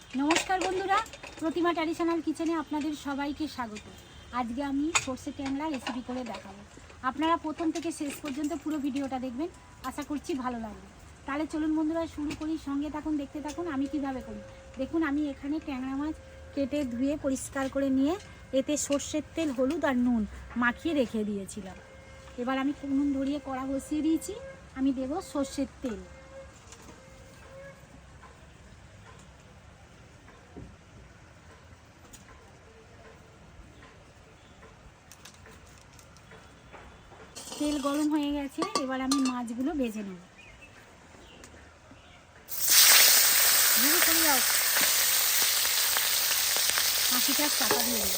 नमस्कार बंधुरा प्रतिमा ट्रेडिशनल किचेने आपनादेर सबाइके स्वागत। आज के आमी सर्षे टैंगरा रेसिपि करे देखाबो। आपनारा प्रथम थेके शेष पर्यन्त पुरो भिडियोटा देखबेन, आशा करछि भालो लागबे। ताहले चलुन बंधुरा शुरू करी, संगे थाकुन, देखते थाकुन आमी किभाबे करी। देखुन आमी एखाने टैंगरा माछ केटे धुए परिष्कार करे निये एते सर्षेर तेल हलुद आर नुन माखिए रेखे दिएछिलाम। एबार आमी उनुन धरिए कड़ा बसिए दिएछि, आमी देब सर्षेर तेल। तेल गरम हो गेছে, এবার আমি মাছগুলো ভেজে নেব। ধীরে করে যাও, মাছটা চাপা দিয়ে দেব।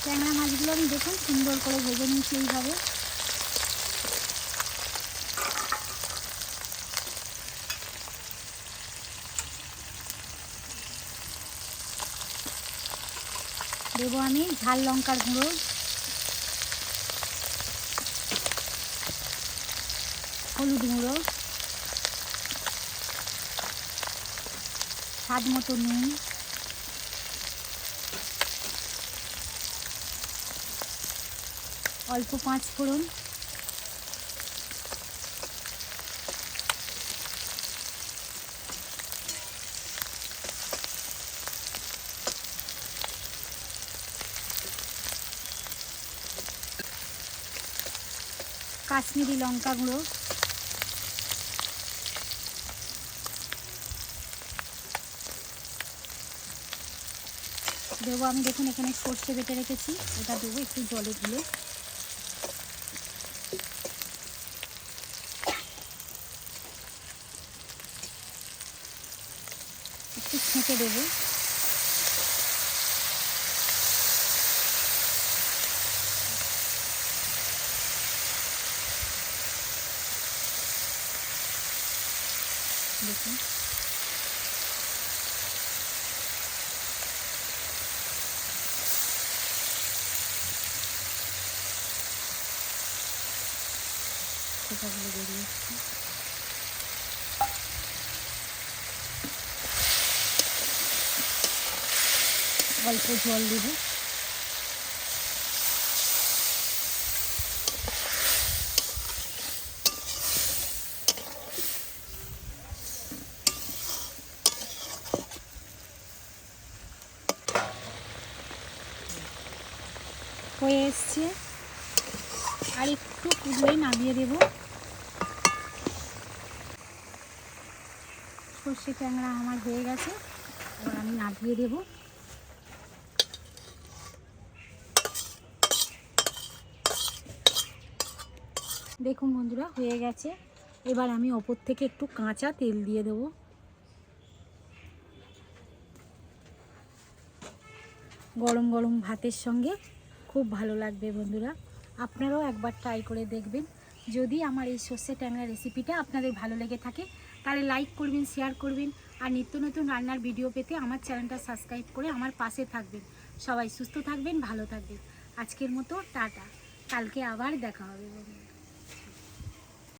ট্যাংরা মাছগুলো আমি দেখুন সুন্দর করে ভেজে নিয়েছি এইভাবে। देव आमी झाल लंकार गुঁড়ো, हलुद गुঁড়ো, स्वाद मतो नुन, अल्प 5 फोड़न, काश्मीरी लंका गुঁড়ো, देव आमी देखुन एखाने सर्षे बेटे रेखेছি, এটা দেব একটু জলে ধুয়ে। একটু ছেঁকে দেব। দেখুন খোসাগুলো বেরিয়ে এসছে। অল্প জল দেব। হয়ে এসছে, আর একটু কুড়িয়ে নামিয়ে দেব। সর্ষে ট্যাংরা আমার হয়ে গেছে, এবার আমি নামিয়ে দেব। দেখুন বন্ধুরা হয়ে গেছে, এবার আমি ওপর থেকে একটু কাঁচা তেল দিয়ে দেব। গরম গরম ভাতের সঙ্গে খুব ভালো লাগবে বন্ধুরা, আপনারাও একবার ট্রাই করে দেখবেন। যদি আমার এই সর্ষে ট্যাংরা রেসিপিটা আপনাদের ভালো লেগে থাকে তাহলে লাইক করবেন, শেয়ার করবেন, আর নিত্য নতুন রান্নার ভিডিও পেতে আমার চ্যানেলটা সাবস্ক্রাইব করে আমার পাশে থাকবেন। সবাই সুস্থ থাকবেন, ভালো থাকবেন। আজকের মতো টাটা, কালকে আবার দেখা হবে বন্ধুরা।